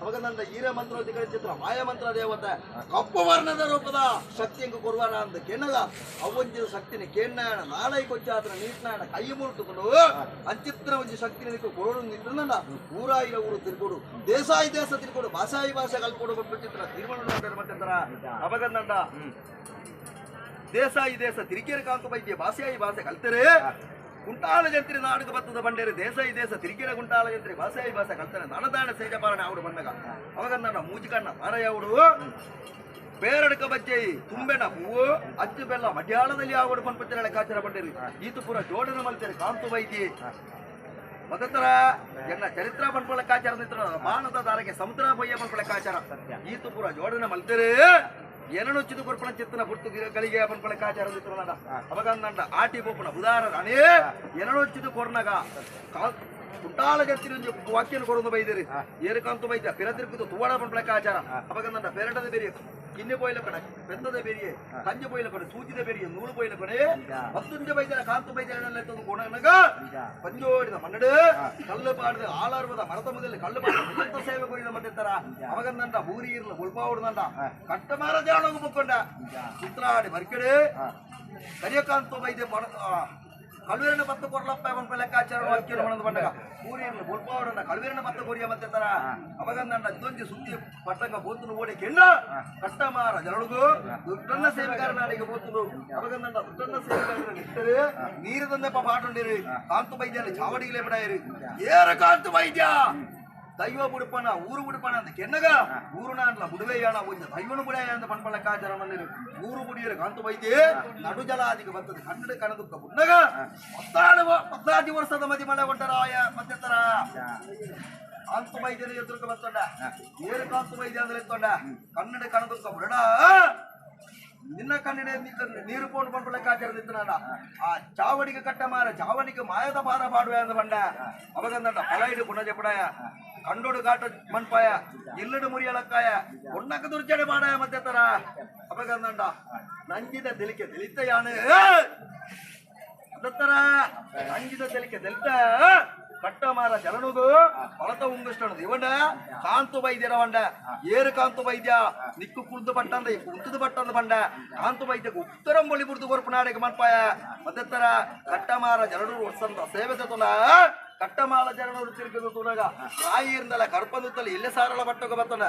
ಅವಾಗ ನನ್ನ ಹೀರ ಮಂತ್ರ ಚಿತ್ರ ಮಾಯ ಮಂತ್ರ ದೇವತೆ ಕಪ್ಪು ವರ್ಣದ ರೂಪದ ಶಕ್ತಿಯಂಗ ಕೊರುವಾನ ಅಂದ ಕೆನ್ನಗ ಅವಂಜಿದ ಶಕ್ತಿನ ಕೇಣ್ಣಾಯಣ ನಾಳೈ ಕೊಚ್ಚಾತ್ರ ನೀಟ್ನಾಯಣ ಕೈ ಮುರುಟುಕೊಂಡು ಅಂಚಿತ್ರ ಒಂಜಿ ಶಕ್ತಿನ ಕೊರೋಡು ನಿಂತ ಊರಾಯಿರ ಊರು ತಿರ್ಕೊಡು ದೇಸಾಯಿ ದೇಶ ತಿರ್ಕೊಡು ಭಾಷಾಯಿ ಭಾಷೆ ಕಲ್ಕೊಡು ಚಿತ್ರ ತೀರ್ಮಾನ ಮಾಡ್ತಾರ ಅವಾಗ ನಂದ ದೇಸಾಯಿ ದೇಶ ತಿರಿಕೇರಿ ಕಾಂತು ಬೈದ್ಯ ಭಾಷಾಯಿ ಭಾಷೆ ಕಲ್ತರೆ ಗುಂಟಾಳ ಜಂತ್ರಿ ನಾಡುಗ ಬತ್ತದ ಬಂಡೇರಿ ದೇಸಾಯಿ ದೇಶ ತಿರಿಕೇರ ಗುಂಟಾಳ ಜಂತ್ರಿ ಭಾಷಾಯಿ ಭಾಷೆ ಕಲ್ತಾರೆ ನನದಾಣ ಸೇಜಪಾಲನೆ ಅವರು ಬಂದಾಗ ಅವಾಗ ನನ್ನ ಮೂಜಿಕಣ್ಣ ಮಾರಯ್ಯವರು ಬೇರಡ್ಕ ಬಜ್ಜೆ ತುಂಬೆನ ಹೂವು ಅಚ್ಚು ಬೆಲ್ಲ ಮಧ್ಯಾಹ್ನದಲ್ಲಿ ಆಗೋಡು ಪಂಪಚ್ಚರ ಲೆಕ್ಕಾಚಾರ ಬಂಡೇರಿ ಈತು ಪುರ ಜೋಡನ ಮಲ್ತೇರಿ ಕಾಂತು ಬೈದ್ಯ ಮದತರ ಎನ್ನ ಚರಿತ್ರ ಪಂಪ ಲೆಕ್ಕಾಚಾರ ಮಾನದ ದಾರಗೆ ಸಮುದ್ರ ಬಯ್ಯ ಪಂಪ ಲೆಕ್ಕಾಚಾರ ಈತು ಪುರ ಜೋಡನ ಮಲ್ತೇರಿ ಏನೊಚ್ಚಿದು ಕೊರ್ಪಣ ಚಿತ್ತನ ಪುರ್ತು ಗಳಿಗೆ ಪಂಪಳ ಕಾಚಾರ ಅವಾಗ ನಂಡ ಆಟಿ ಪೋಪಣ ಉದಾಹರಣ ಅನೇ ಏನೊಚ್ಚಿದು ಕೊರ್ನಗ ಕುಂಟಾಳ ಜತ್ತಿನ ವಾಕ್ಯನ ಕೊರೊಂದು ಬೈದಿರಿ ಏರಕಂತು ಬೈದ ಪಿರತಿರ್ಕಿದು ತುವಾಡ ಪಂಪಳ ಕಾಚಾರ ಅವಾಗ ನಂಡ ಪೆರಟದ ಬೇರೆ ಕಿನ್ನೆ ಪೋಯಿಲ ಕಡೆ ಬೆತ್ತದ ಬೇರೆ ಕಂಜೆ ಪೋಯಿಲ ಕಡೆ ಸೂಚಿದ ಬೇರೆ ನೂಲು ಪೋಯಿಲ ಕಡೆ ಹತ್ತುಂಜ ಬೈದರ ಕಾಂತು ಬೈದರನೆಲ್ಲ ಗುಣನಗ ಪಂಜೋಡಿದ ಮನ್ನಡು ಕಲ್ಲು ಪಾಡಿದ ಆಳಾರ್ವದ ಮರದ ಮುದಲ್ಲಿ ಕಲ್ಲು ಪಾಡಿದ ಸೇವೆ ಕೊರಿದ ಮಟ್ಟಿರ್ತಾರ ಅವಾಗ ನಂಡ ಬೂರಿ ಇರ್ಲ ಉಳ್ಪಾವುಡು ನಂಡ ಕಟ್ಟ ಮಾರ ಜಾಣೋಗು ಮುಕ್ಕೊಂಡ ಚಿತ್ರಾಡಿ ಬರ್ಕಡೆ ಕರಿಯಕಾಂತು ಬೈದೆ ಕಲ್ವೇರನ ಪತ್ತು ಕೊರ್ಲಪ್ಪ ಪಂಪ ಲೆಕ್ಕಾಚಾರ ವಾಕ್ಯ ಬಂದಾಗ ಊರಿ ಇರ್ಲ ಉಳ್ಪಾವುಡನ್ನ ಕಲ್ವೇರನ ಪತ್ತು ಕೊರಿಯ ಮತ್ತಿರ್ತಾರ ಅವಾಗ ನಂಡ ಇದೊಂದು ಸುದ್ದಿ ಪಟ್ಟಂಗ ಬೋತನು ಓಡಿ ಕೆಣ್ಣ ಕಟ್ಟ ಮಾರ ಜನಳುಗು ದುಡ್ಡನ್ನ ಸೇವೆಗಾರನಾಡಿಗೆ ಬೋತನು ಅವಾಗ ನಂಡ ದುಡ್ಡನ್ನ ಸೇವೆಗಾರನ ನಿಟ್ಟರೆ ನೀರದನ್ನೆಪ್ಪ ಪಾಟೊಂಡಿರಿ ಕಾಂತು ಬೈದ್ಯನ ಚಾವಡಿಗೆ ಬಿಡಾಯಿರಿ ಏರ ಕಾಂತು ಬೈದ್ಯ ದೈವ ಬುಡುಪನ ಊರು ಬುಡುಪನ ಅಂತ ಕೆನ್ನಗ ಊರುನ ಅಂಡ್ಲ ಬುಡುವೆಯಾಣ ಒಂಜ ದೈವನು ಬುಡಾಯ ಅಂತ ಪಂಪಳ ಕಾಚಾರ ಮನ್ನಿರು ಊರು ಬುಡಿಯರ ಕಾಂತು ಬೈದ್ಯ ನಡು ಜಲಾದಿಗೆ ಬರ್ತದೆ ಕನ್ನಡ ಕಣದುಕ್ಕ ಬುಡ್ನಗ 14 ವರ್ಷದ ಮದಿ ಮಳೆ ಕೊಟ್ಟರಾಯ ಮತ್ತೆತ್ತರ ಕಾಂತು ಬೈದ್ಯನ ಎದುರುಕ ಬರ್ತೊಂಡ ಏರು ಕಾಂತು ಬೈದ್ಯ ಅಂದ್ರೆ ಎತ್ತೊಂಡ ಕನ್ನಡ ಕಣದುಕ್ಕ ಬುಡ ನಿನ್ನ ಕನ್ನಡ ನೀರು ಕೊಂಡು ಪಂಪಳ ಕಾಚಾರ ನಿಂತನ ಆ ಚಾವಡಿಗೆ ಕಟ್ಟ ಮಾರ ಚಾವಡಿಗೆ ಮಾಯದ ಭಾರ ಪಾಡುವೆ ಅಂದ ಬಂಡ ಅವಾಗಂದ ಪಲೈಡು ಪುನಜ ಪುಡಾಯ ಕಂಡೋಡು ಘಾಟ ಮಣ್ಪಾಯ ಇಲ್ಲಡು ಮುರಿಯಲಕ್ಕಾಯ ಒಣ್ಣಕ ದುರ್ಜಡೆ ಮಾಡಾಯ ಮತ್ತೆತ್ತರ ಅವಾಗಂದ ನಂಜಿದ ತೆಲಿಕೆ ತೆಲಿತ ಯಾನೆ ಅದತ್ತರ ನಂಜಿದ ತೆಲಿಕೆ ತೆಲಿತ ಕಟ್ಟ ಮಾರ ಜಲನುಗು ಹೊಲತ ಉಂಗುಷ್ಟಣದು ಇವಂಡ ಕಾಂತು ಬೈದ್ಯರ ಬಂಡ ಏರು ಕಾಂತು ಬೈದ್ಯ ನಿಕ್ಕು ಕುಡ್ದು ಬಟ್ಟಂದ ಕುಂತದು ಬಟ್ಟಂದ ಬಂಡ ಕಾಂತು ಬೈದ್ಯಕ್ಕೆ ಉತ್ತರಂ ಬೊಳಿ ಬುಡ್ದು ಕೊರ್ಪು ನಾಡಿಗೆ ಮನ್ಪಾಯ ಮತ್ತೆತ್ತರ ಕಟ್ಟ ಮಾರ ಜಲನೂರು ವರ್ಷಂದ ಸೇವೆ ತೊಲ ಕಟ್ಟಮಾಲ ಜನರು ತಿರುಗಿದು ತುನಗ ತಾಯಿ ಇರ್ದಲ್ಲ ಕರ್ಪಂದುತ್ತಲ್ಲಿ ಇಲ್ಲೇ ಸಾರಳ ಬಟ್ಟಗ ಬರ್ತದ